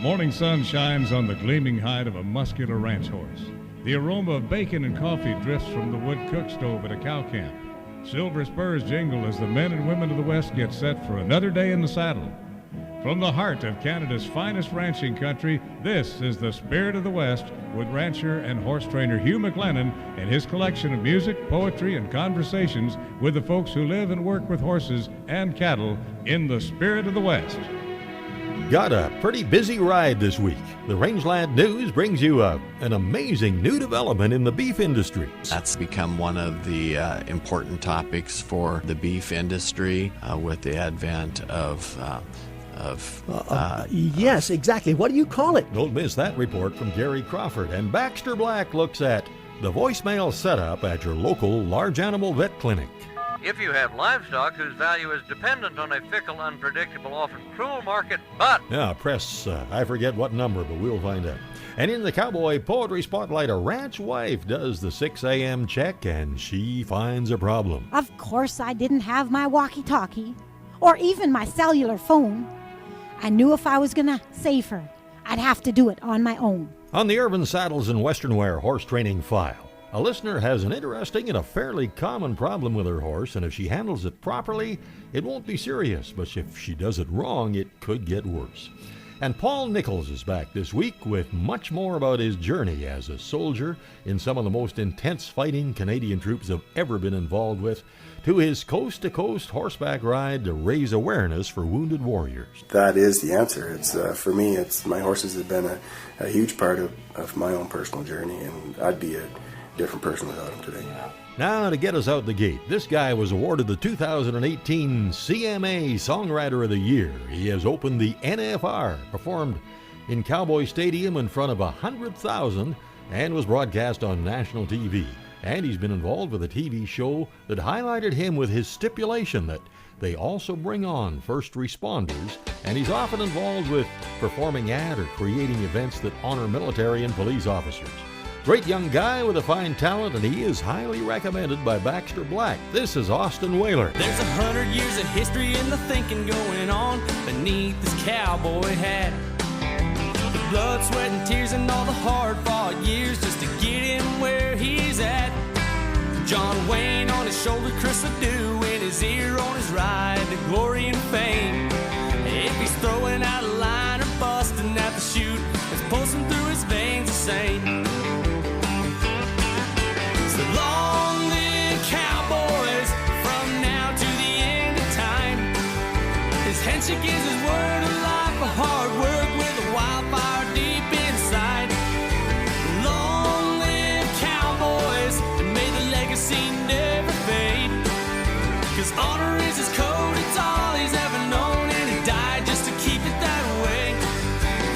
morning sun shines on the gleaming hide of a muscular ranch horse. The aroma of bacon and coffee drifts from the wood cook stove at a cow camp. Silver spurs jingle as the men and women of the West get set for another day in the saddle. From the heart of Canada's finest ranching country, this is the Spirit of the West with rancher and horse trainer Hugh McLennan and his collection of music, poetry, and conversations with the folks who live and work with horses and cattle in the Spirit of the West. Got a pretty busy ride this week. The Rangeland News brings you an amazing new development in the beef industry. That's become one of the important topics for the beef industry with the advent of yes, exactly. What do you call it? Don't miss that report from Gary Crawford. And Baxter Black looks at the voicemail setup at your local large animal vet clinic. If you have livestock whose value is dependent on a fickle, unpredictable, often cruel market, but... Yeah, press, I forget what number, but we'll find out. And in the Cowboy Poetry Spotlight, a ranch wife does the 6 a.m. check and she finds a problem. Of course I didn't have my walkie-talkie or even my cellular phone. I knew if I was going to save her, I'd have to do it on my own. On the Urban Saddles and Western Wear Horse Training File, a listener has an interesting and a fairly common problem with her horse, and if she handles it properly, it won't be serious, but if she does it wrong, it could get worse. And Paul Nichols is back this week with much more about his journey as a soldier in some of the most intense fighting Canadian troops have ever been involved with, to his coast-to-coast horseback ride to raise awareness for wounded warriors. That is the answer. It's for me, it's my horses have been a huge part of my own personal journey, and I'd be a different person without him today. Now, to get us out the gate, this guy was awarded the 2018 CMA Songwriter of the Year. He has opened the NFR, performed in Cowboy Stadium in front of 100,000, and was broadcast on national TV. And he's been involved with a TV show that highlighted him with his stipulation that they also bring on first responders, and he's often involved with performing at or creating events that honor military and police officers. Great young guy with a fine talent, and he is highly recommended by Baxter Black. This is Austin Whaler. There's 100 years of history and the thinking going on beneath this cowboy hat. The blood, sweat, and tears and all the hard-fought years just to get him where he's at. John Wayne on his shoulder, Chris Ledoux in his ear on his ride to glory and fame. If he's throwing out a line or busting at the chute, it's pulsing through his veins the same. So long live cowboys from now to the end of time. His handshake is his word of life, a hard work with a wildfire deep inside. Long live cowboys, and may the legacy never fade. 'Cause honor is his code, it's all he's ever known, and he died just to keep it that way.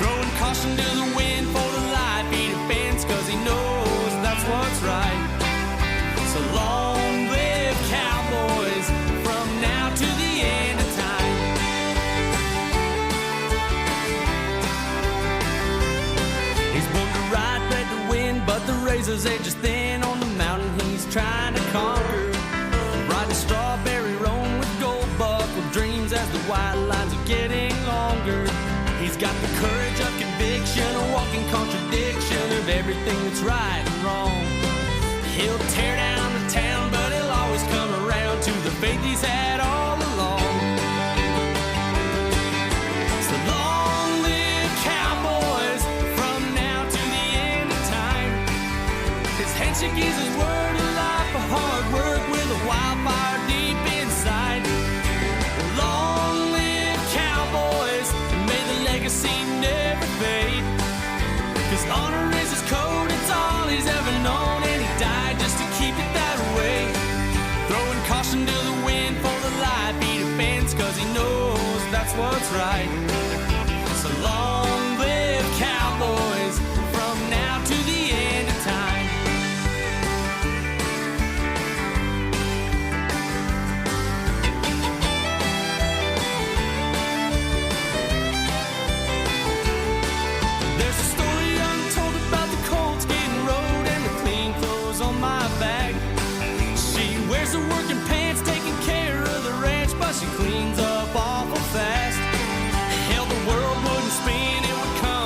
Throwing caution to the wind for the life he defends, 'cause he knows that's what's right. So long live cowboys from now to the end of time. He's born to ride, bred to win, but the razor's edge is thin on the mountain he's trying to conquer. Riding strawberry roan with gold buckled dreams as the white lines are getting longer. He's got the courage of conviction, a walking contradiction of everything that's right and wrong. He'll tear down the town, but he'll always come around to the faith he's had all along. So long live cowboys from now to the end of time. His handshake is his word of life, a hard work with a wildfire deep inside. Long live cowboys, and may the legacy never fade. 'Cause honor is his code, it's all he's ever known, and he died just to keep it that way. Throwing caution to the wind for the life he defends, 'cause he knows that's what's right. So long live cowboys from now to the end of time. There's a story untold about the cold skating road and the clean clothes on my back. She wears the working pants, taking care of the ranch, but she cleans up awful fast. Hell, the world wouldn't spin, it would come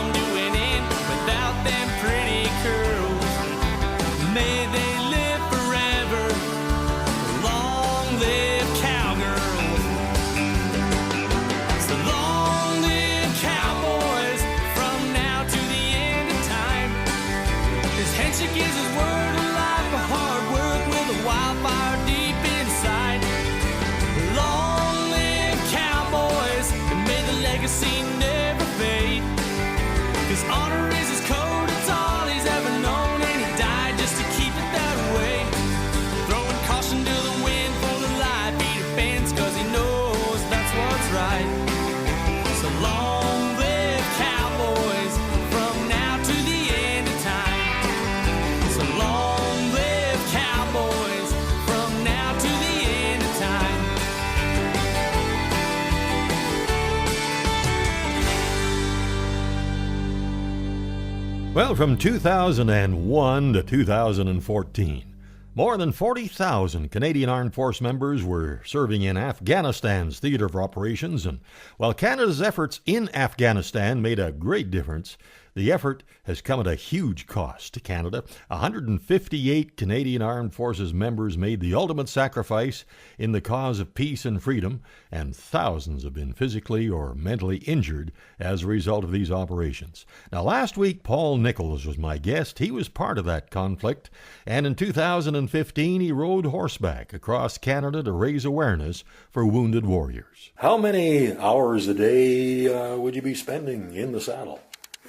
Well, from 2001 to 2014, more than 40,000 Canadian Armed Force members were serving in Afghanistan's theater of operations, and while Canada's efforts in Afghanistan made a great difference, the effort has come at a huge cost to Canada. 158 Canadian Armed Forces members made the ultimate sacrifice in the cause of peace and freedom, and thousands have been physically or mentally injured as a result of these operations. Now, last week, Paul Nichols was my guest. He was part of that conflict, and in 2015, he rode horseback across Canada to raise awareness for wounded warriors. How many hours a day would you be spending in the saddle?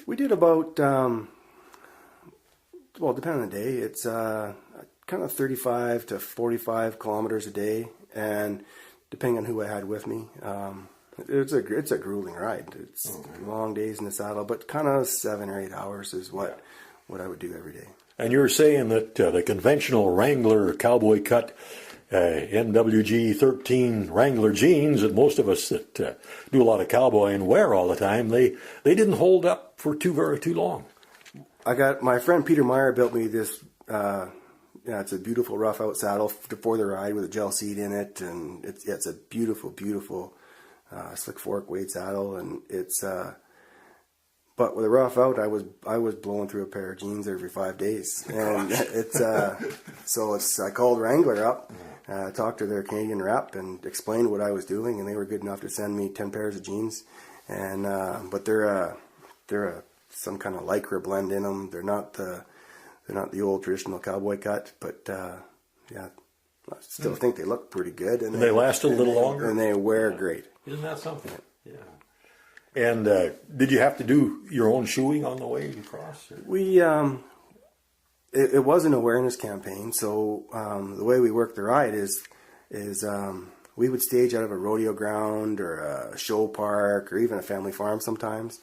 We did about, depending on the day, it's kind of 35 to 45 kilometers a day, and depending on who I had with me, it's a grueling ride. It's long days in the saddle, but kind of 7 or 8 hours is what I would do every day. And you're saying that the conventional Wrangler cowboy cut NWG 13 Wrangler jeans that most of us that do a lot of cowboying wear all the time, they didn't hold up for too long. I got my friend Peter Meyer built me this. It's a beautiful rough out saddle for the ride with a gel seat in it, and it's a beautiful slick fork weight saddle, and it's. But with a rough out, I was blowing through a pair of jeans every 5 days, and I called Wrangler up. Talked to their Canadian rep and explained what I was doing, and they were good enough to send me 10 pairs of jeans. And but they're some kind of lycra blend in them. They're not the old traditional cowboy cut, but I still think they look pretty good. And they last a little longer. And they wear great. Isn't that something? Yeah. And did you have to do your own shoeing on the way across? We It was an awareness campaign, so the way we worked the ride is we would stage out of a rodeo ground or a show park or even a family farm sometimes.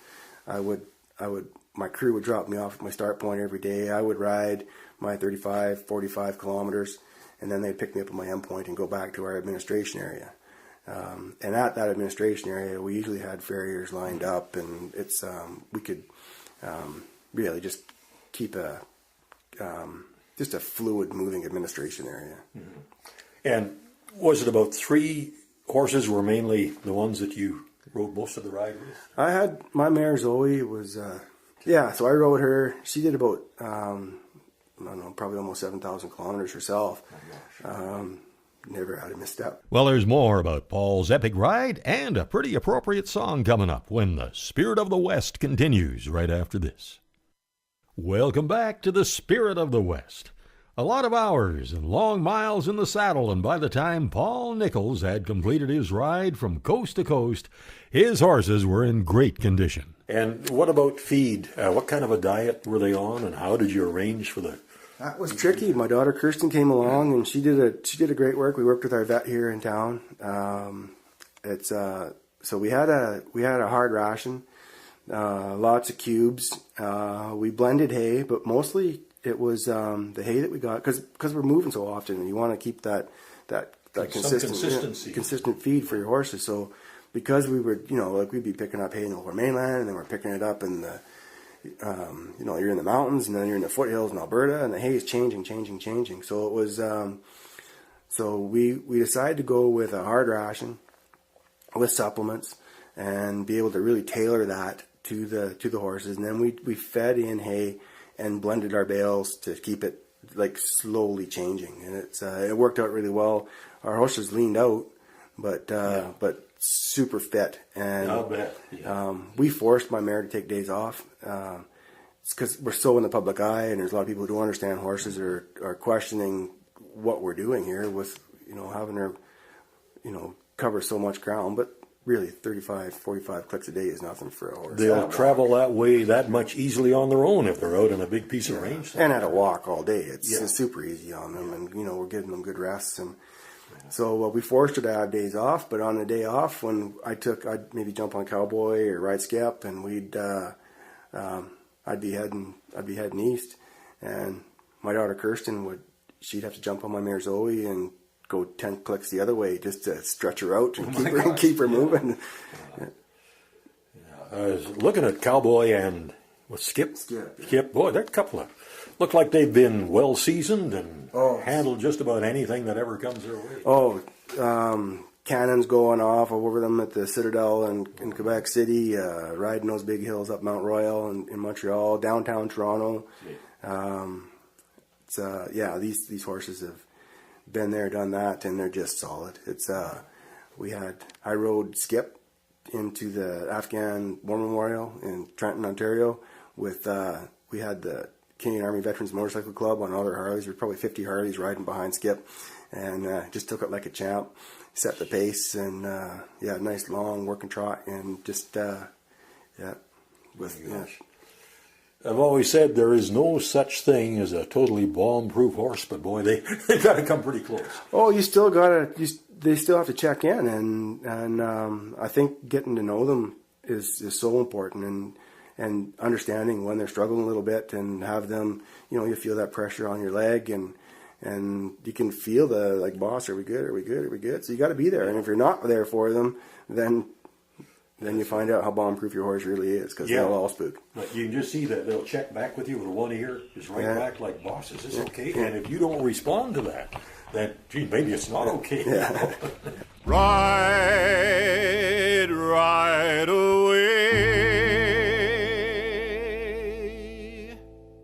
My crew would drop me off at my start point every day. I would ride my 35, 45 kilometers, and then they'd pick me up at my end point and go back to our administration area. And at that administration area, we usually had farriers lined up, and we could really just keep a fluid moving administration area. Mm-hmm. And was it about 3 horses were mainly the ones that you rode most of the ride with? I had my mare Zoe was, so I rode her. She did about, probably almost 7,000 kilometers herself. Never had a misstep. Well, there's more about Paul's epic ride and a pretty appropriate song coming up when the Spirit of the West continues right after this. Welcome back to the Spirit of the West. A lot of hours and long miles in the saddle, and by the time Paul Nichols had completed his ride from coast to coast, his horses were in great condition. And what about feed? What kind of a diet were they on, and how did you arrange for the... That was tricky. My daughter Kirsten came along, and she did a great work. We worked with our vet here in town. So we had a hard ration. Lots of cubes. We blended hay, but mostly it was the hay that we got because we're moving so often, and you want to keep that consistent feed for your horses. So because we were, we'd be picking up hay in the Lower Mainland, and then we're picking it up in the, you're in the mountains, and then you're in the foothills in Alberta, and the hay is changing. So it was, so we decided to go with a hard ration with supplements and be able to really tailor that to the horses. And then we fed in hay and blended our bales to keep it like slowly changing. And it worked out really well. Our horses leaned out, but super fit. And I'll bet. Yeah. We forced my mare to take days off. It's because we're so in the public eye, and there's a lot of people who don't understand horses are questioning what we're doing here with, having her, cover so much ground. But really, 35, 45 clicks a day is nothing for a horse. They'll travel that way that much easily on their own if they're out in a big piece of range. And at a walk all day. It's super easy on them, and, we're giving them good rests. And so we forced her to have days off, but on the day off, when I'd maybe jump on Cowboy or ride Skip, and I'd be heading east, and my daughter Kirsten she'd have to jump on my mare Zoe and go 10 clicks the other way just to stretch her out and keep her moving. I was looking at Cowboy and What, Skip? Skip. Skip. Boy, that couple of look like they've been well seasoned and handled just about anything that ever comes their way. Oh, cannons going off over them at the Citadel in Quebec City, riding those big hills up Mount Royal in Montreal, downtown Toronto. These horses have been there, done that, and they're just solid. I rode Skip into the Afghan War Memorial in Trenton, Ontario. We had the Canadian Army Veterans Motorcycle Club on all their Harleys. There were probably 50 Harleys riding behind Skip, and just took it like a champ, set the pace, and nice long working trot, and just I've always said there is no such thing as a totally bomb-proof horse, but boy, they've got to come pretty close. Oh, they still have to check in, and I think getting to know them is so important, and understanding when they're struggling a little bit, and have them, you feel that pressure on your leg, and you can feel the boss, are we good? So you got to be there, and if you're not there for them, then you find out how bomb-proof your horse really is, because they'll all spook. But you can just see that they'll check back with you with one ear, just back like, boss, is this okay? And if you don't respond to that, then, gee, maybe it's not okay. Yeah. Ride away.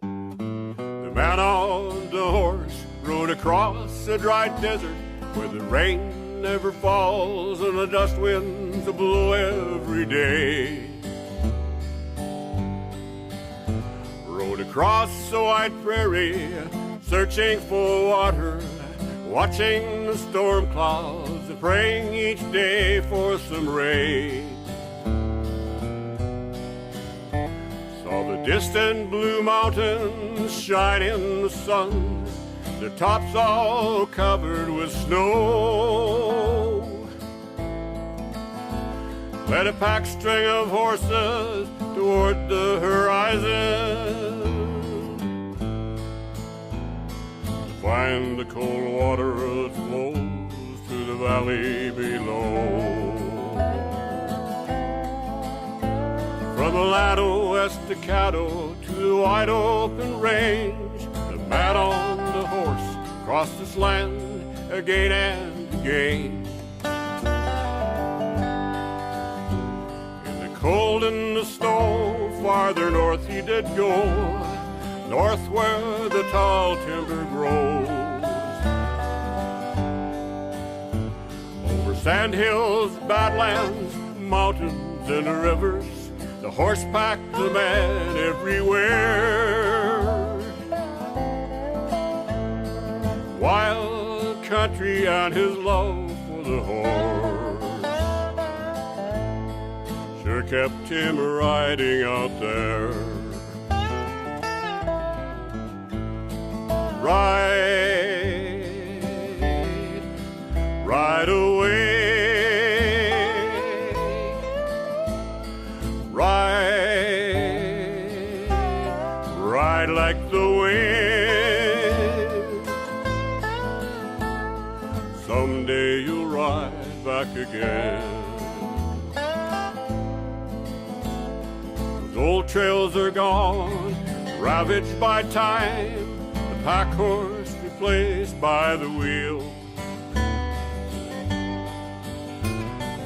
The man on the horse rode across a dry desert where the rain never falls and the dust winds blow every day. Rode across a wide prairie, searching for water, watching the storm clouds, praying each day for some rain. Saw the distant blue mountains shine in the sun, their tops all covered with snow. Led a pack string of horses toward the horizon to find the cold water that flows through the valley below. From the Llano West to Caddo to the wide open range, the man on the horse crossed this land again and again. In the cold and the snow, farther north he did go, north where the tall timber grows. Over sand hills, badlands, mountains and rivers, the horse packed the man everywhere. Wild country and his love for the horse sure kept him riding out there. Ride away. Ride like the wind. Someday you'll ride back again. Those old trails are gone, ravaged by time, the pack horse replaced by the wheel.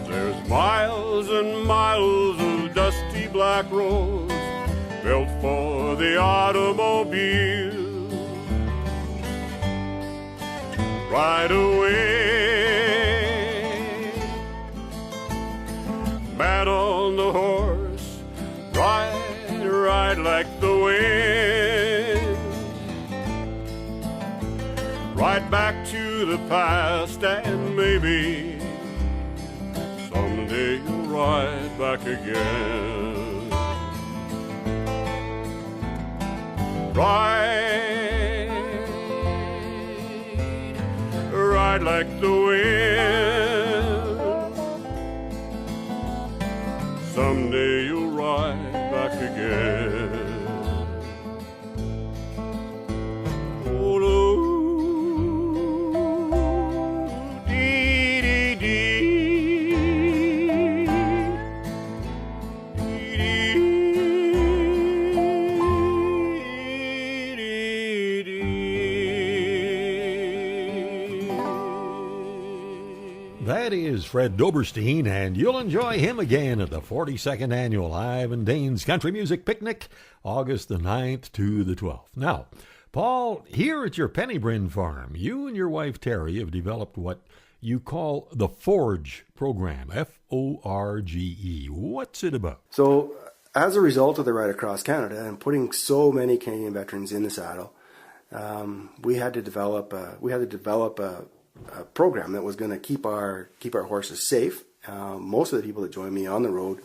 There's miles and miles of dusty black roads built for the automobile. Ride away, man on the horse, ride like the wind. Ride back to the past and maybe someday you'll ride back again. Ride like the wind. Someday you'll ride back again. Fred Doberstein, and you'll enjoy him again at the 42nd Annual Ivan Dane's Country Music Picnic, August the 9th to the 12th. Now, Paul, here at your Pennybryn farm, you and your wife Terry have developed what you call the Forge program, Forge. What's it about? So, as a result of the Ride Across Canada and putting so many Canadian veterans in the saddle, we had to develop a program that was going to keep our horses safe. Most of the people that joined me on the road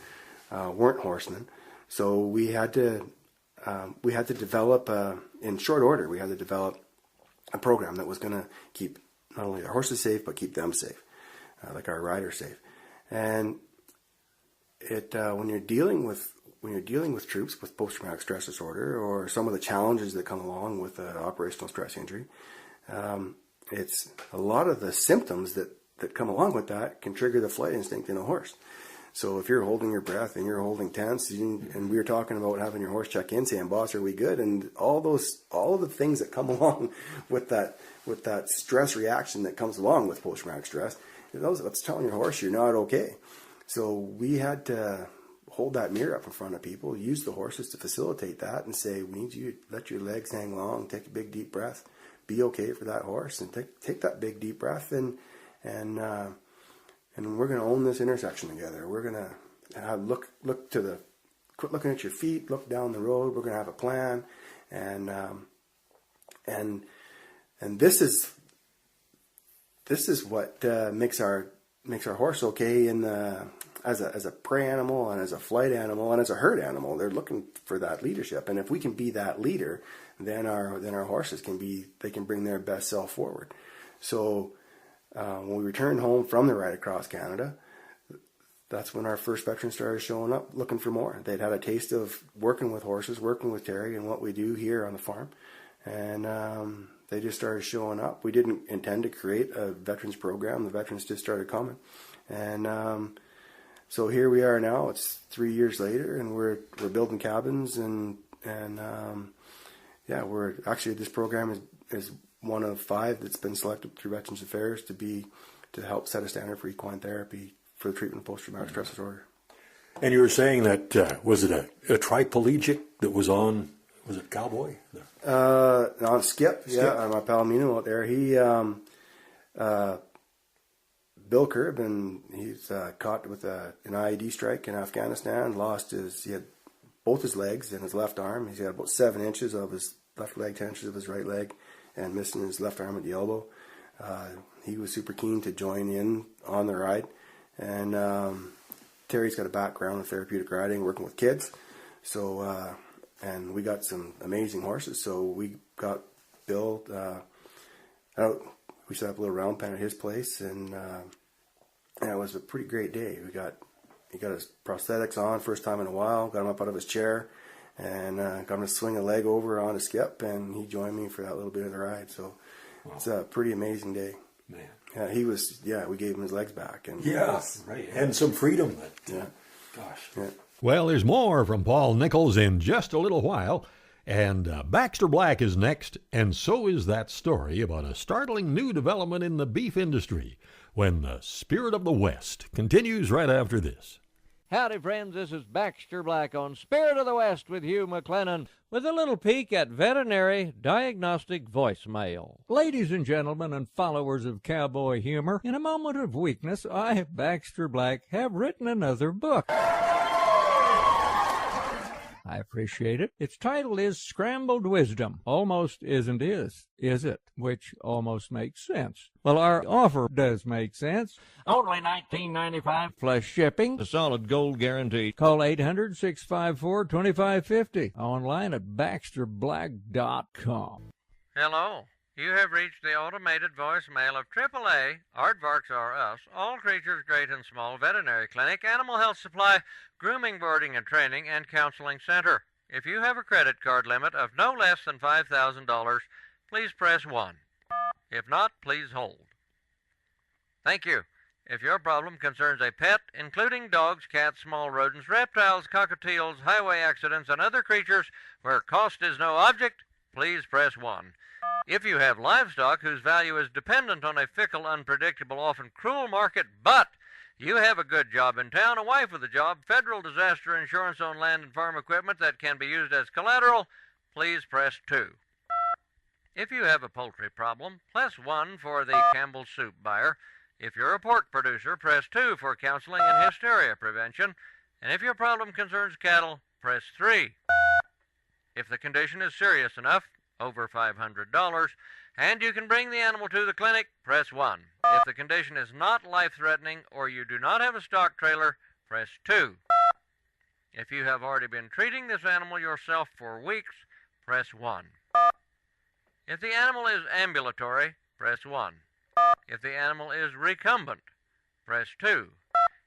weren't horsemen, so we had to develop in short order. We had to develop a program that was going to keep not only our horses safe but keep them safe, like our riders safe. And when you're dealing with troops with post-traumatic stress disorder or some of the challenges that come along with operational stress injury. It's a lot of the symptoms that come along with that can trigger the flight instinct in a horse. So if you're holding your breath and you're holding tense, and we were talking about having your horse check in, saying, "Boss, are we good?" And all of the things that come along with that stress reaction that comes along with post-traumatic stress, that's telling your horse you're not okay. So we had to hold that mirror up in front of people, use the horses to facilitate that, and say, "We need you to let your legs hang long, take a big deep breath. Be okay for that horse, and take that big deep breath, and we're going to own this intersection together. We're going to quit looking at your feet, look down the road. We're going to have a plan, and this is what makes our horse okay as a prey animal and as a flight animal and as a herd animal. They're looking for that leadership, and if we can be that leader, then our horses can bring their best self forward. So when we returned home from the Ride Across Canada, that's when our first veterans started showing up looking for more. They'd had a taste of working with horses, working with Terry and what we do here on the farm, and they just started showing up. We didn't intend to create a veterans program. The veterans just started coming, and so here we are now. It's 3 years later, and we're building cabins, and we're actually, this program is one of 5 that's been selected through Veterans Affairs to help set a standard for equine therapy for the treatment of post-traumatic stress disorder. And you were saying that was it a triplegic that was on? Was it Cowboy? On Skip, Skip. Yeah, my pal Mino out there. He Bill Curb, and he's caught with an IED strike in Afghanistan. He had both his legs and his left arm. He's got about 7 inches of his left leg, 10 inches of his right leg, and missing his left arm at the elbow. He was super keen to join in on the ride. And Terry's got a background in therapeutic riding, working with kids. So, and we got some amazing horses. So we got Bill out. We set up a little round pen at his place, and it was a pretty great day. He got his prosthetics on, first time in a while, got him up out of his chair, and got him to swing a leg over on a skip, and he joined me for that little bit of the ride. So It's a pretty amazing day. Man. Yeah, we gave him his legs back. And right. And some freedom. Yeah. Gosh. Yeah. Well, there's more from Paul Nichols in just a little while. And Baxter Black is next, and so is that story about a startling new development in the beef industry when the Spirit of the West continues right after this. Howdy, friends. This is Baxter Black on Spirit of the West with Hugh McLennan with a little peek at veterinary diagnostic voicemail. Ladies and gentlemen and followers of cowboy humor, in a moment of weakness, I, Baxter Black, have written another book. I appreciate it. Its title is Scrambled Wisdom. Almost isn't is it? Which almost makes sense. Well, our offer does make sense. Only $19.95 plus shipping. The solid gold guarantee. Call 800-654-2550. Online at BaxterBlack.com. Hello. You have reached the automated voicemail of AAA, Aardvarks Are Us, All Creatures Great and Small Veterinary Clinic, Animal Health Supply, Grooming, Boarding and Training, and Counseling Center. If you have a credit card limit of no less than $5,000, please press 1. If not, please hold. Thank you. If your problem concerns a pet, including dogs, cats, small rodents, reptiles, cockatiels, highway accidents, and other creatures where cost is no object, please press 1. If you have livestock whose value is dependent on a fickle, unpredictable, often cruel market, but You have a good job in town, a wife with a job, federal disaster insurance on land and farm equipment that can be used as collateral, please press 2. If you have a poultry problem, press 1 for the Campbell soup buyer. If you're a pork producer, press 2 for counseling and hysteria prevention. And if your problem concerns cattle, press 3. If the condition is serious enough, over $500, and you can bring the animal to the clinic, press 1. If the condition is not life-threatening or you do not have a stock trailer, press 2. If you have already been treating this animal yourself for weeks, press 1. If the animal is ambulatory, press 1. If the animal is recumbent, press 2.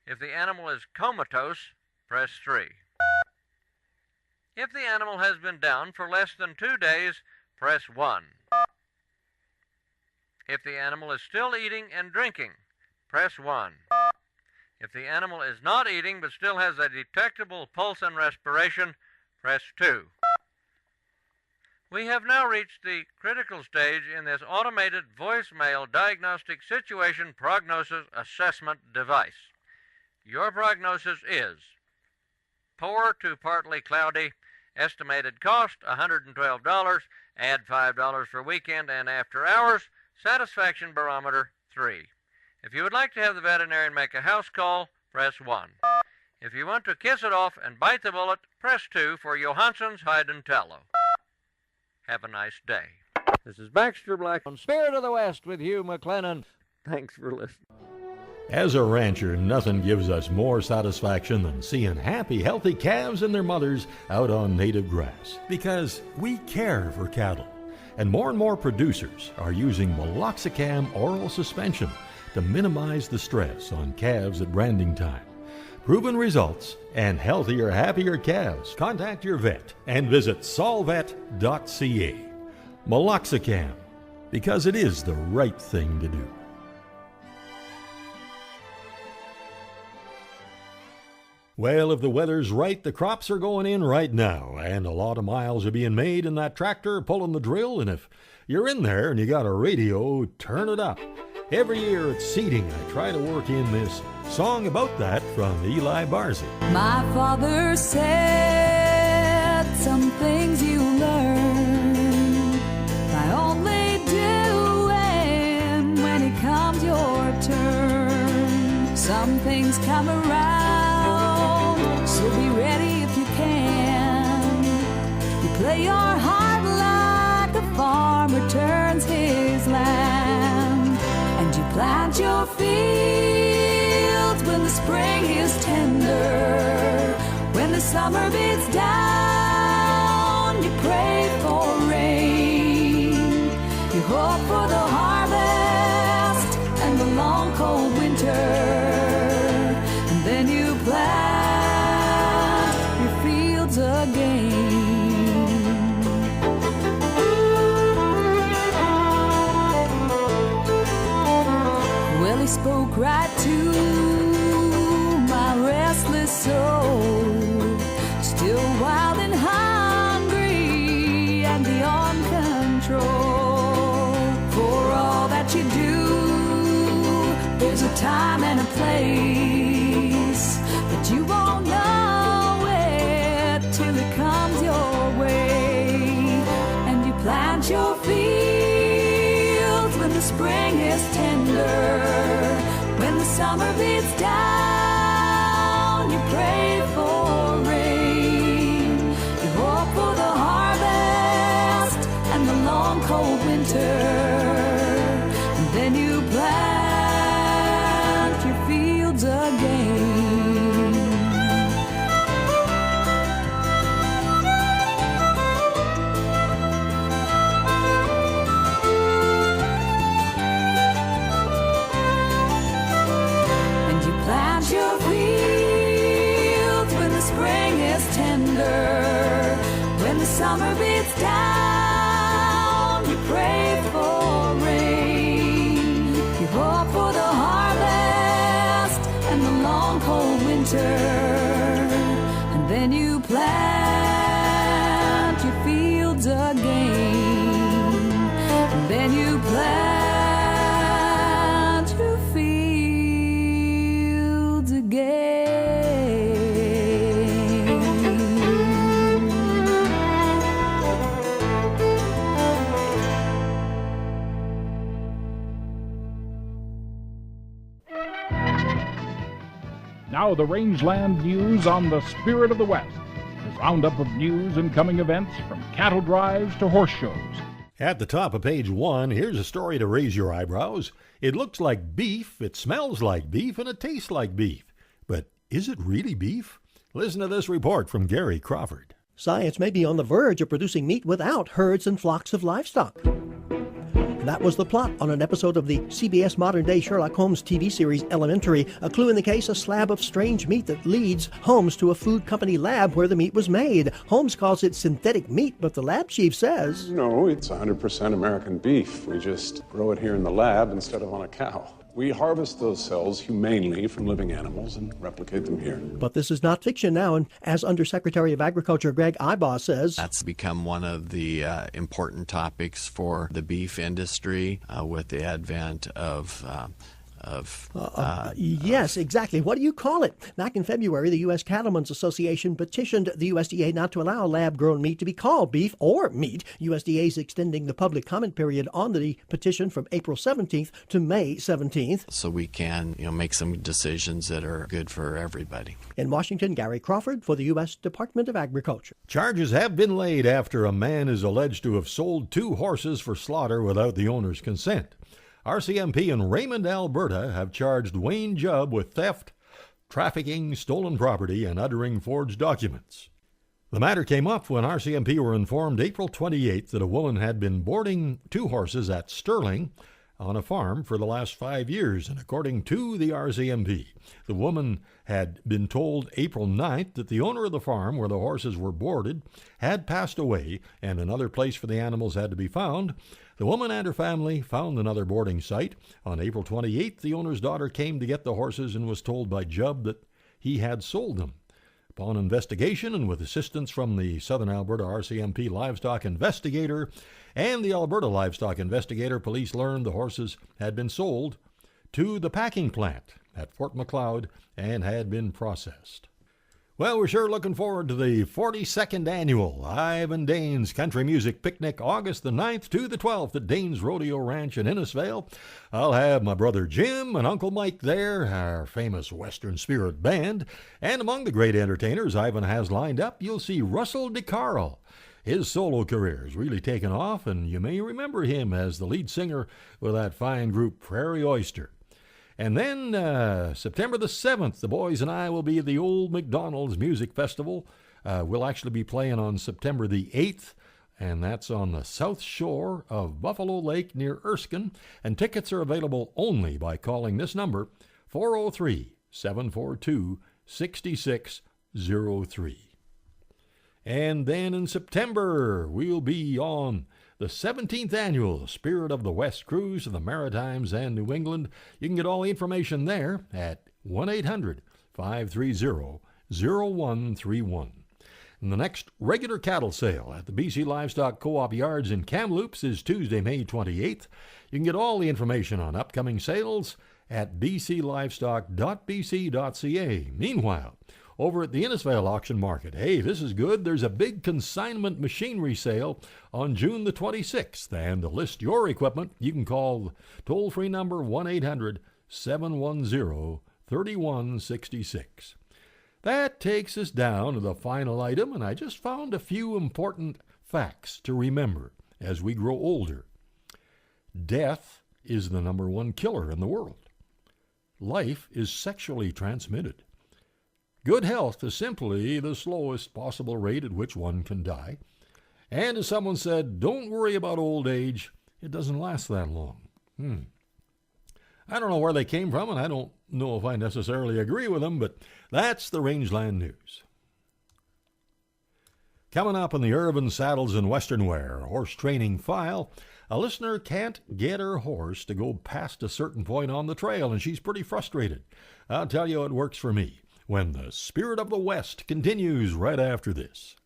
If the animal is comatose, press 3. If the animal has been down for less than 2 days, press 1. If the animal is still eating and drinking, press 1. If the animal is not eating but still has a detectable pulse and respiration, press 2. We have now reached the critical stage in this automated voicemail diagnostic situation prognosis assessment device. Your prognosis is poor to partly cloudy, estimated cost $112, add $5 for weekend and after hours, satisfaction barometer 3. If you would like to have the veterinarian make a house call, press 1. If you want to kiss it off and bite the bullet, press 2 for Johansson's Hide and Tallow. Have a nice day. This is Baxter Black on Spirit of the West with Hugh McLennan. Thanks for listening. As a rancher, nothing gives us more satisfaction than seeing happy, healthy calves and their mothers out on native grass. Because we care for cattle. And more producers are using Meloxicam oral suspension to minimize the stress on calves at branding time. Proven results and healthier, happier calves. Contact your vet and visit solvet.ca. Meloxicam, because it is the right thing to do. Well, if the weather's right, the crops are going in right now, and a lot of miles are being made in that tractor pulling the drill, and if you're in there and you got a radio, turn it up. Every year at seeding, I try to work in this song about that from Eli Barzy. My father said some things you learn by only doing when it comes your turn. Some things come around, so be ready if you can. You play your heart like a farmer turns his land, and you plant your fields when the spring is tender. When the summer beats down, you pray for rain. You hope for the harvest and the long cold winter, and then you plant your fields again. Well, he spoke right to my restless soul, still wild and hungry and beyond control. For all that you do, there's a time and a place, but you won't know it till it comes your way. And you plant your fields when the spring is tender. When the summer beats down, you pray for rain. You hope for the harvest and the long cold winter, and then you plant your fields again. Plant your fields when the spring is tender. When the summer beats down, you pray for rain. You hope for the harvest and the long cold winter, and then you plant your fields again. And then you plant your fields Now the Rangeland News on the Spirit of the West. This roundup of news and coming events from cattle drives to horse shows. At the top of page 1, here's a story to raise your eyebrows. It looks like beef, it smells like beef, and it tastes like beef. But is it really beef? Listen to this report from Gary Crawford. Science may be on the verge of producing meat without herds and flocks of livestock. That was the plot on an episode of the CBS modern-day Sherlock Holmes TV series Elementary. A clue in the case, a slab of strange meat that leads Holmes to a food company lab where the meat was made. Holmes calls it synthetic meat, but the lab chief says, no, it's 100% American beef. We just grow it here in the lab instead of on a cow. We harvest those cells humanely from living animals and replicate them here. But this is not fiction now, and as Undersecretary of Agriculture Greg Ibaugh says, that's become one of the important topics for the beef industry with the advent of yes, exactly. What do you call it? Back in February, the U.S. Cattlemen's Association petitioned the USDA not to allow lab-grown meat to be called beef or meat. USDA is extending the public comment period on the petition from April 17th to May 17th. So we can, make some decisions that are good for everybody. In Washington, Gary Crawford for the U.S. Department of Agriculture. Charges have been laid after a man is alleged to have sold 2 horses for slaughter without the owner's consent. RCMP in Raymond, Alberta have charged Wayne Jubb with theft, trafficking, stolen property, and uttering forged documents. The matter came up when RCMP were informed April 28th that a woman had been boarding 2 horses at Sterling on a farm for the last 5 years, and according to the RCMP, the woman had been told April 9th that the owner of the farm where the horses were boarded had passed away and another place for the animals had to be found. The woman and her family found another boarding site. On April 28th, the owner's daughter came to get the horses and was told by Jubb that he had sold them. Upon investigation and with assistance from the Southern Alberta RCMP livestock investigator and the Alberta livestock investigator, police learned the horses had been sold to the packing plant at Fort Macleod and had been processed. Well, we're sure looking forward to the 42nd annual Ivan Dane's Country Music Picnic, August the 9th to the 12th at Dane's Rodeo Ranch in Innisfail. I'll have my brother Jim and Uncle Mike there, our famous Western Spirit Band. And among the great entertainers Ivan has lined up, you'll see Russell DeCarl. His solo career has really taken off, and you may remember him as the lead singer with that fine group Prairie Oyster. And then September the 7th, the boys and I will be at the Old McDonald's Music Festival. We'll actually be playing on September the 8th, and that's on the south shore of Buffalo Lake near Erskine. And tickets are available only by calling this number, 403-742-6603. And then in September, we'll be on the 17th annual Spirit of the West Cruise to the Maritimes and New England. You can get all the information there at 1-800-530-0131. And the next regular cattle sale at the BC Livestock Co-op Yards in Kamloops is Tuesday, May 28th. You can get all the information on upcoming sales at bclivestock.bc.ca. Meanwhile, over at the Innisfail Auction Market, hey, this is good. There's a big consignment machinery sale on June the 26th. And to list your equipment, you can call toll-free number 1-800-710-3166. That takes us down to the final item, and I just found a few important facts to remember as we grow older. Death is the number 1 killer in the world. Life is sexually transmitted. Good health is simply the slowest possible rate at which one can die. And as someone said, don't worry about old age. It doesn't last that long. I don't know where they came from, and I don't know if I necessarily agree with them, but that's the Rangeland News. Coming up on the Urban Saddles and Western Wear horse training file, a listener can't get her horse to go past a certain point on the trail, and she's pretty frustrated. I'll tell you, it works for me when the Spirit of the West continues right after this.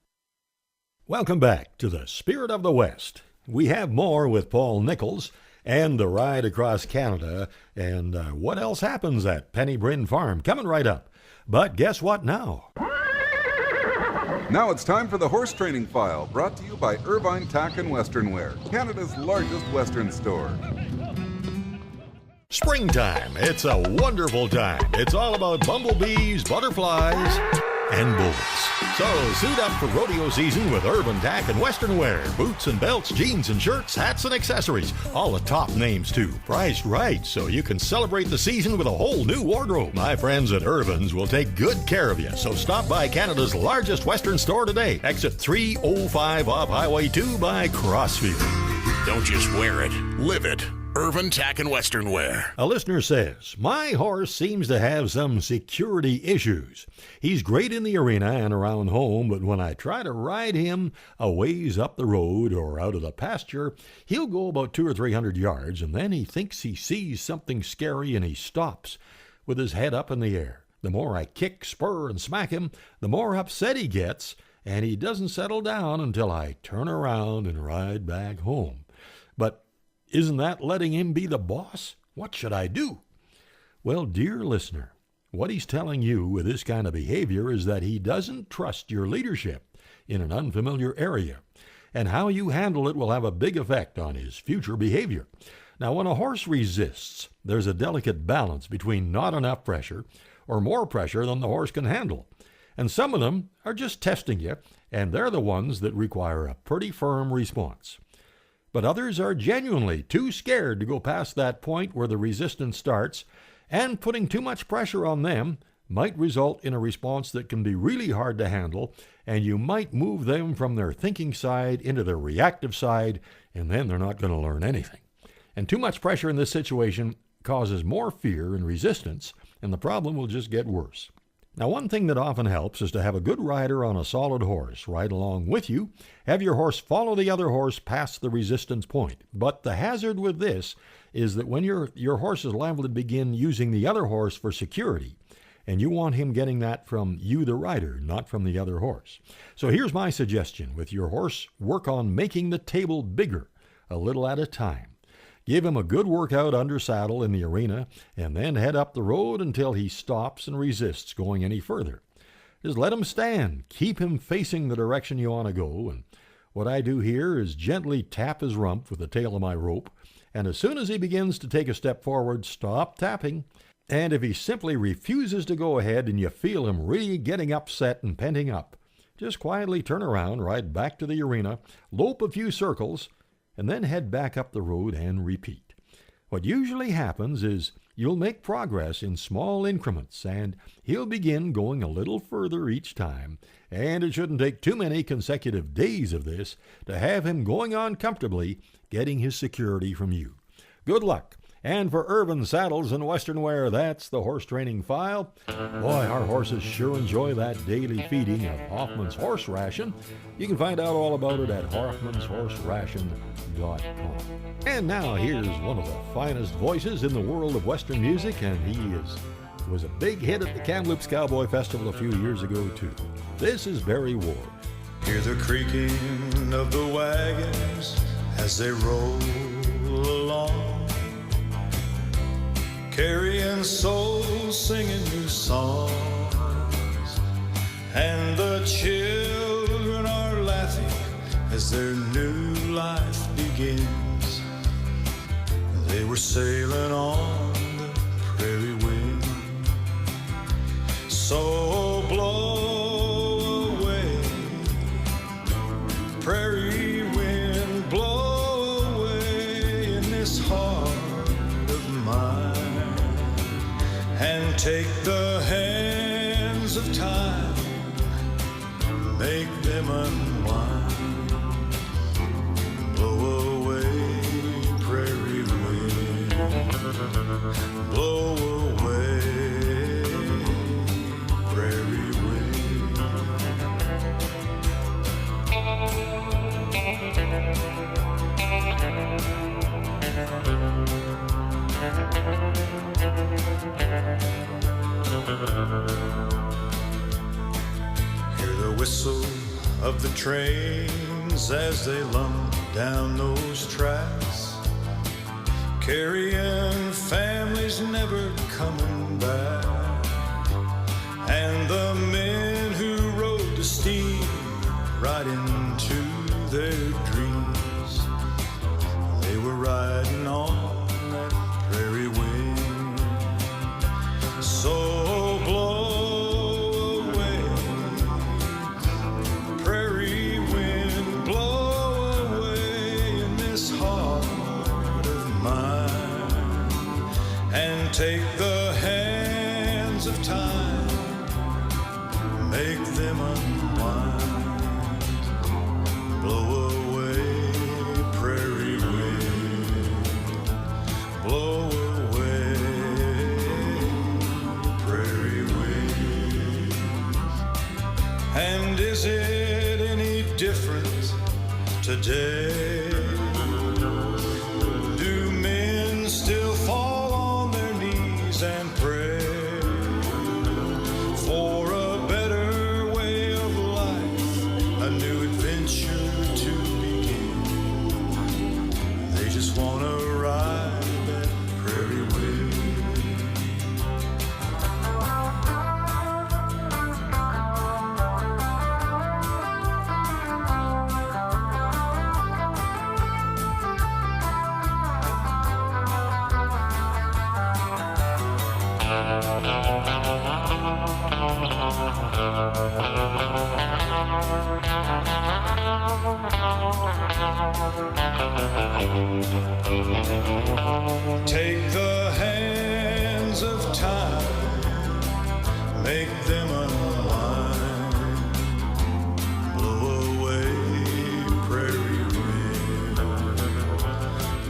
Welcome back to the Spirit of the West. We have more with Paul Nichols and the ride across Canada and what else happens at Penny Bryn Farm coming right up. But guess what now? Now it's time for the Horse Training File, brought to you by Irvine Tack and Western Wear, Canada's largest Western store. Springtime, it's a wonderful time. It's all about bumblebees, butterflies, and bulls. So suit up for rodeo season with Urban Tack and Western Wear. Boots and belts, jeans and shirts, hats and accessories. All the top names too. Priced right so you can celebrate the season with a whole new wardrobe. My friends at Urban's will take good care of you. So stop by Canada's largest Western store today. Exit 305 off Highway 2 by Crossfield. Don't just wear it, live it. Urban Tack and Western Wear. A listener says, my horse seems to have some security issues. He's great in the arena and around home, but when I try to ride him a ways up the road or out of the pasture, he'll go about 200 or 300 yards, and then he thinks he sees something scary and he stops with his head up in the air. The more I kick, spur, and smack him, the more upset he gets, and he doesn't settle down until I turn around and ride back home. But isn't that letting him be the boss? What should I do? Well, dear listener, what he's telling you with this kind of behavior is that he doesn't trust your leadership in an unfamiliar area, and how you handle it will have a big effect on his future behavior. Now, when a horse resists, there's a delicate balance between not enough pressure or more pressure than the horse can handle. And some of them are just testing you, and they're the ones that require a pretty firm response. But others are genuinely too scared to go past that point where the resistance starts, and putting too much pressure on them might result in a response that can be really hard to handle, and you might move them from their thinking side into their reactive side, and then they're not going to learn anything. And too much pressure in this situation causes more fear and resistance, and the problem will just get worse. Now, one thing that often helps is to have a good rider on a solid horse ride along with you. Have your horse follow the other horse past the resistance point. But the hazard with this is that when your horse is liable to begin using the other horse for security, and you want him getting that from you, the rider, not from the other horse. So here's my suggestion. With your horse, work on making the table bigger, a little at a time. Give him a good workout under saddle in the arena, and then head up the road until he stops and resists going any further. Just let him stand. Keep him facing the direction you want to go, and what I do here is gently tap his rump with the tail of my rope, and as soon as he begins to take a step forward, stop tapping. And if he simply refuses to go ahead and you feel him really getting upset and penting up, just quietly turn around, ride back to the arena, lope a few circles, and then head back up the road and repeat. What usually happens is you'll make progress in small increments, and he'll begin going a little further each time, and it shouldn't take too many consecutive days of this to have him going on comfortably, getting his security from you. Good luck. And for Urban Saddles and Western Wear, that's the Horse Training File. Boy, our horses sure enjoy that daily feeding of Hoffman's Horse Ration. You can find out all about it at hoffmanshorseration.com. And now here's one of the finest voices in the world of Western music, and he was a big hit at the Kamloops Cowboy Festival a few years ago, too. This is Barry Ward. Hear the creaking of the wagons as they roll along, carrying souls, singing new songs, and the children are laughing as their new life begins. They were sailing on the prairie wind, so blow away, prairie wind, blow away in this heart of mine, and take the hands of time, make them unwind, blow away, prairie wind, blow away, prairie wind. Hear the whistle of the trains as they lump down those tracks, carrying families never coming back, and the men who rode the steam right into their dreams. They were riding on that prairie wind, make them unwind, blow away, prairie wind, blow away, prairie wind. And is it any different today? Do men still fall on their knees and pray for a better way of life, a new adventure to begin? They just want to ride that prairie wind. Take the hands of time, make them unwind, blow away, prairie wind,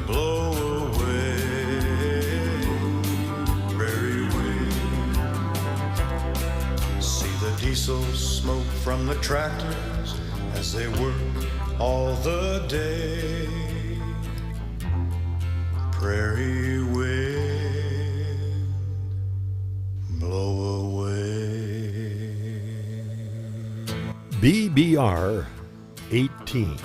blow away, prairie wind. See the diesel smoke from the tractors as they work all the day. Prairie wind, blow away. BBR 18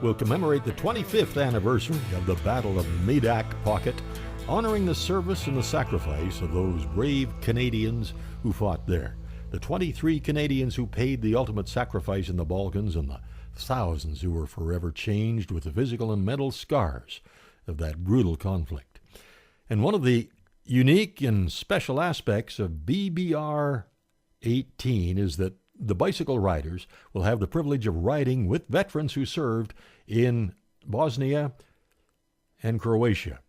will commemorate the 25th anniversary of the Battle of Medak Pocket, honoring the service and the sacrifice of those brave Canadians who fought there. The 23 Canadians who paid the ultimate sacrifice in the Balkans, and the thousands who were forever changed with the physical and mental scars of that brutal conflict. And one of the unique and special aspects of BBR 18 is that the bicycle riders will have the privilege of riding with veterans who served in Bosnia and Croatia,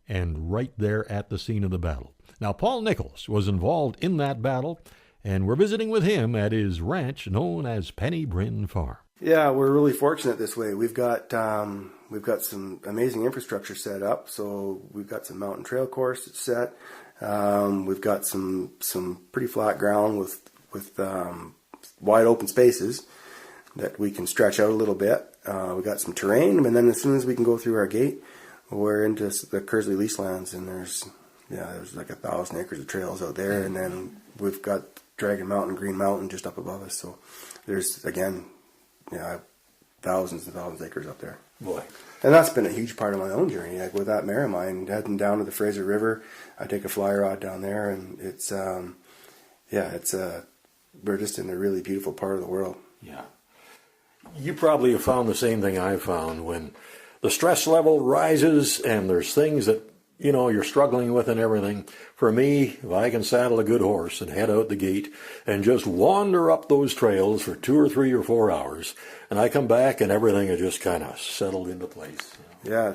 and right there at the scene of the battle. Now, Paul Nichols was involved in that battle, and we're visiting with him at his ranch known as Penny Bryn Farm. Yeah, we're really fortunate this way. We've got some amazing infrastructure set up. So we've got some mountain trail course set. We've got some pretty flat ground with wide open spaces that we can stretch out a little bit. We've got some terrain, and then as soon as we can go through our gate, we're into the Kersley lease lands, and there's like 1,000 acres of trails out there, and then we've got Dragon Mountain, Green Mountain just up above us. So there's, again, thousands and thousands of acres up there. Boy. And that's been a huge part of my own journey. Like with that mare of mine, heading down to the Fraser River, I take a fly rod down there, and we're just in a really beautiful part of the world. Yeah. You probably have found the same thing I've found. When the stress level rises and there's things that, you're struggling with and everything. For me, if I can saddle a good horse and head out the gate and just wander up those trails for 2 or 3 or 4 hours, and I come back and everything is just kind of settled into place. Yeah,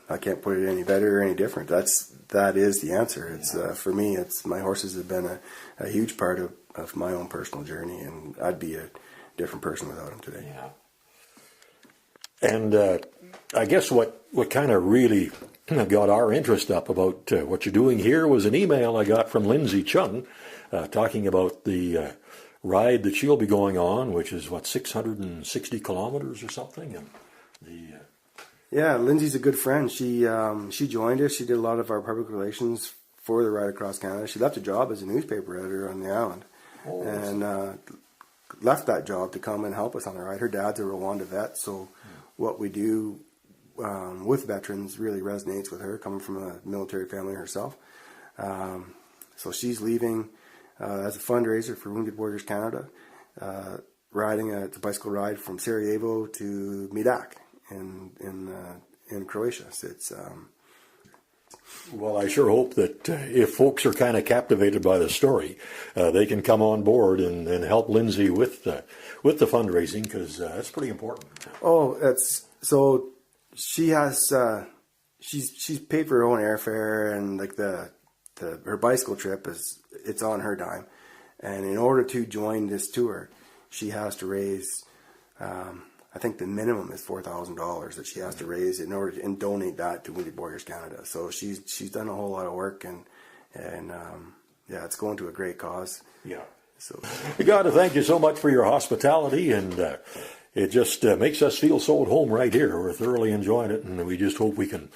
I can't put it any better or any different. That is the answer. It's for me. It's my horses have been a huge part of my own personal journey, and I'd be a different person without them today. Yeah. And I guess what kind of really got our interest up about what you're doing here was an email I got from Lindsay Chung talking about the ride that she'll be going on, which is 660 kilometers or something. And yeah, Lindsay's a good friend. She joined us. She did a lot of our public relations for the ride across Canada. She left a job as a newspaper editor on the island, and left that job to come and help us on the ride. Her dad's a Rwanda vet, so what we do with veterans really resonates with her, coming from a military family herself. So she's leaving as a fundraiser for Wounded Warriors Canada, riding a bicycle ride from Sarajevo to Medak in Croatia. So it's well, I sure hope that if folks are kind of captivated by the story, they can come on board and help Lindsay with the fundraising, because that's pretty important. Oh, so she has she's paid for her own airfare, and like her bicycle trip it's on her dime. And in order to join this tour, she has to raise, I think the minimum is $4,000 that she has to raise in order to, and donate that to Wounded Warriors Canada. So she's done a whole lot of work, and yeah, it's going to a great cause. Yeah. So we got to thank you so much for your hospitality, and it just makes us feel so at home right here. We're thoroughly enjoying it, and we just hope we can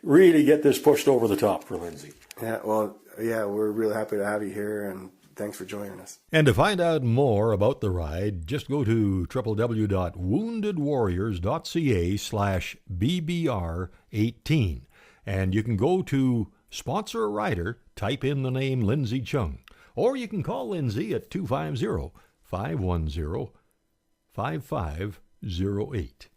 really get this pushed over the top for Lindsay. Yeah, well, yeah, we're really happy to have you here, and thanks for joining us. And to find out more about the ride, just go to www.woundedwarriors.ca/BBR18. And you can go to Sponsor a Rider, type in the name Lindsay Chung. Or you can call Lindsay at 250-510-5508.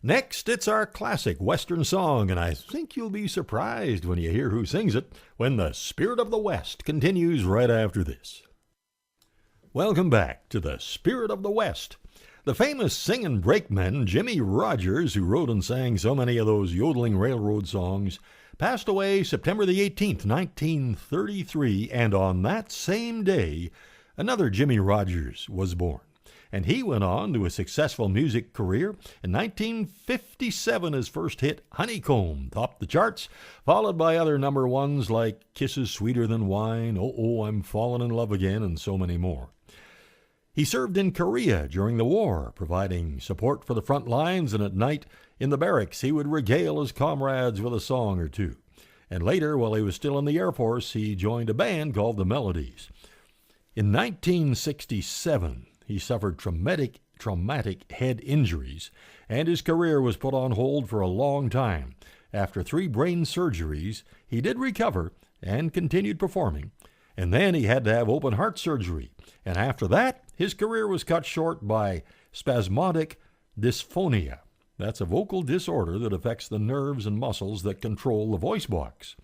Next, it's our classic Western song, and I think you'll be surprised when you hear who sings it when the Spirit of the West continues right after this. Welcome back to the Spirit of the West. The famous singing brakeman Jimmy Rogers, who wrote and sang so many of those yodeling railroad songs, passed away September the 18th, 1933, and on that same day, another Jimmy Rogers was born. And he went on to a successful music career. In 1957, his first hit, Honeycomb, topped the charts, followed by other number ones like Kisses Sweeter Than Wine, Oh, Oh, I'm Falling in Love Again, and so many more. He served in Korea during the war, providing support for the front lines, and at night in the barracks he would regale his comrades with a song or two. And later, while he was still in the Air Force, he joined a band called the Melodies. In 1967, he suffered traumatic head injuries, and his career was put on hold for a long time. After 3 brain surgeries, he did recover and continued performing. And then he had to have open heart surgery. And after that, his career was cut short by spasmodic dysphonia. That's a vocal disorder that affects the nerves and muscles that control the voice box.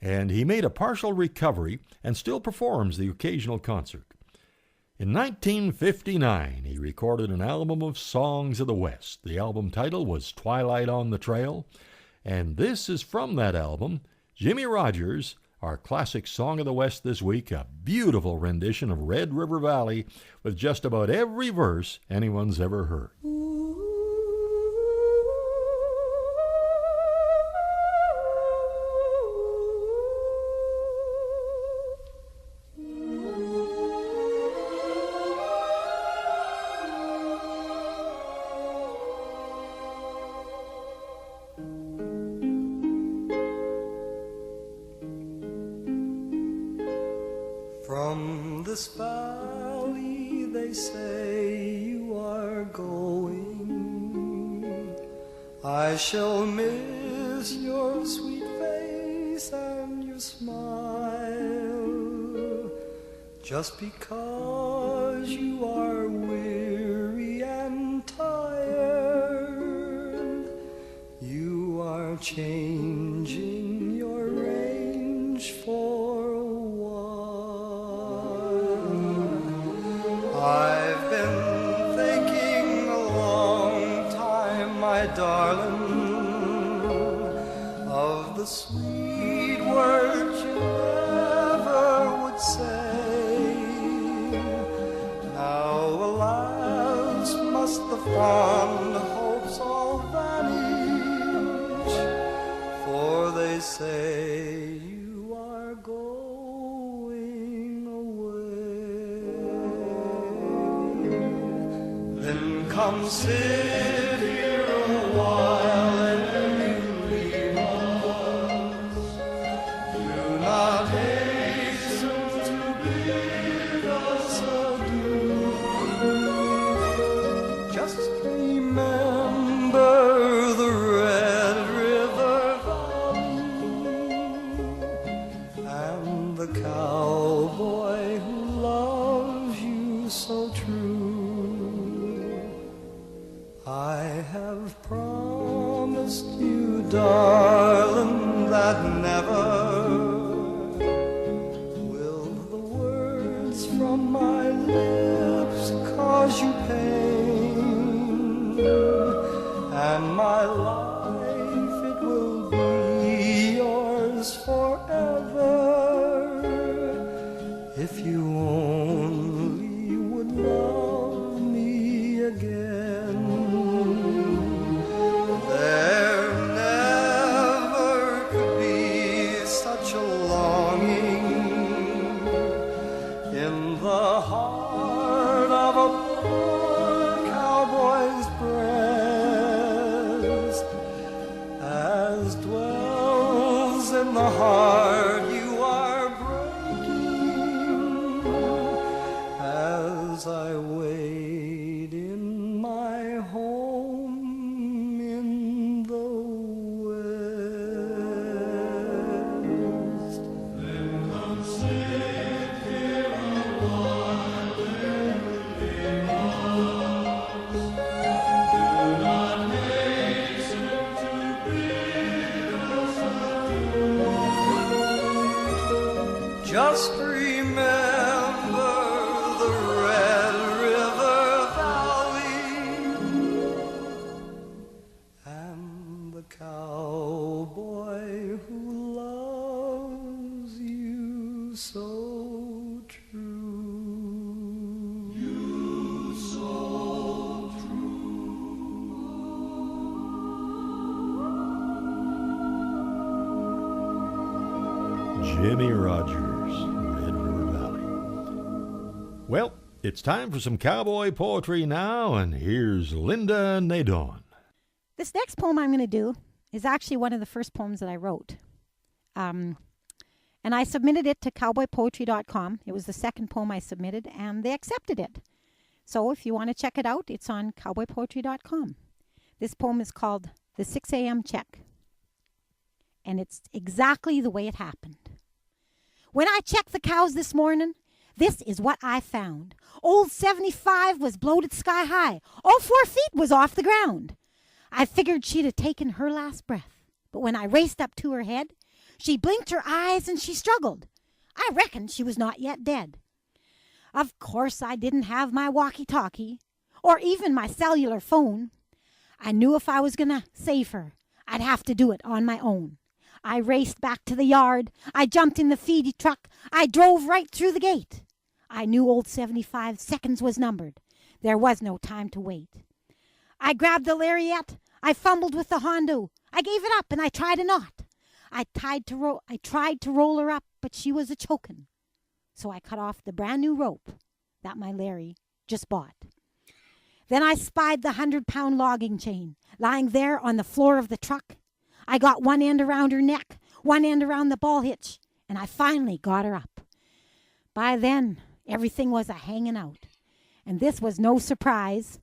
And he made a partial recovery and still performs the occasional concert. In 1959, he recorded an album of songs of the West. The album title was Twilight on the Trail, and this is from that album, Jimmy Rogers, our classic song of the West this week, a beautiful rendition of Red River Valley with just about every verse anyone's ever heard. From this valley they say you are going. I shall miss your sweet face and your smile. Just because you are weary and tired, you are changing your range for a while. I've been thinking a long time, my darling, of the sweet words you never would say. Now, alas, must the fond hopes all vanish, for they say you are going away. Then come sit here a while and then you leave us. Do not hasten to bid us adieu. Just remember the Red River Valley and the cowboy who loves you so true. I have promised you, darling, that never will the words from my lips cause you pain, and my life it will be yours forever if you only would love me again. There never could be such a longing in the heart of a poor cowboy's breast as dwells in the heart you are breaking as I wait in my home in the West. Then come sit here a while and leave us. Do not hasten to bid us adieu. Just remember the Red River Valley and the cowboy who loves you so true. You so Jimmy Rogers, Red River Valley. Well, it's time for some cowboy poetry now, and here's Linda Nadon. This next poem I'm going to do is actually one of the first poems that I wrote. And I submitted it to cowboypoetry.com. It was the second poem I submitted, and they accepted it. So if you want to check it out, it's on cowboypoetry.com. This poem is called The 6 a.m. Check. And it's exactly the way it happened. When I checked the cows this morning, this is what I found. Old 75 was bloated sky high. All 4 feet was off the ground. I figured she'd have taken her last breath. But when I raced up to her head, she blinked her eyes and she struggled. I reckoned she was not yet dead. Of course, I didn't have my walkie-talkie or even my cellular phone. I knew if I was going to save her, I'd have to do it on my own. I raced back to the yard. I jumped in the feedy truck. I drove right through the gate. I knew old 75 seconds was numbered. There was no time to wait. I grabbed the lariat. I fumbled with the hondo. I gave it up and I tried a knot. I tried to roll her up, but she was a-chokin'. So I cut off the brand new rope that my Larry just bought. Then I spied the 100-pound logging chain lying there on the floor of the truck. I got one end around her neck, one end around the ball hitch, and I finally got her up. By then, everything was a-hanging out, and this was no surprise.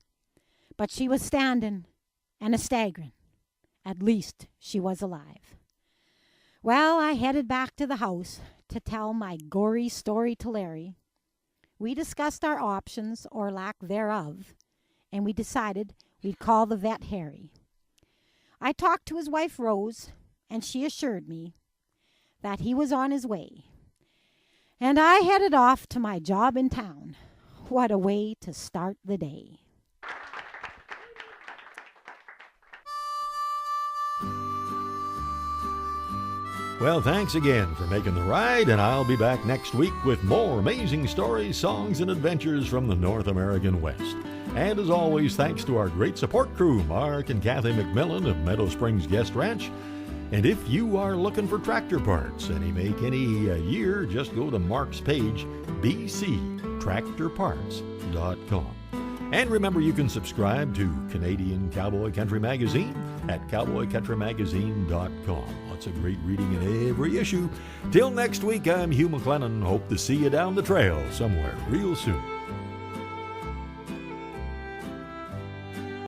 But she was standing and a-staggering. At least she was alive. Well, I headed back to the house to tell my gory story to Larry. We discussed our options, or lack thereof, and we decided we'd call the vet Harry. I talked to his wife Rose, and she assured me that he was on his way. And I headed off to my job in town. What a way to start the day. Well, thanks again for making the ride, and I'll be back next week with more amazing stories, songs, and adventures from the North American West. And as always, thanks to our great support crew, Mark and Kathy McMillan of Meadow Springs Guest Ranch. And if you are looking for tractor parts, any make, any year, just go to Mark's page, bctractorparts.com. And remember, you can subscribe to Canadian Cowboy Country Magazine at cowboycountrymagazine.com. Lots of great reading in every issue. Till next week, I'm Hugh McLennan. Hope to see you down the trail somewhere real soon.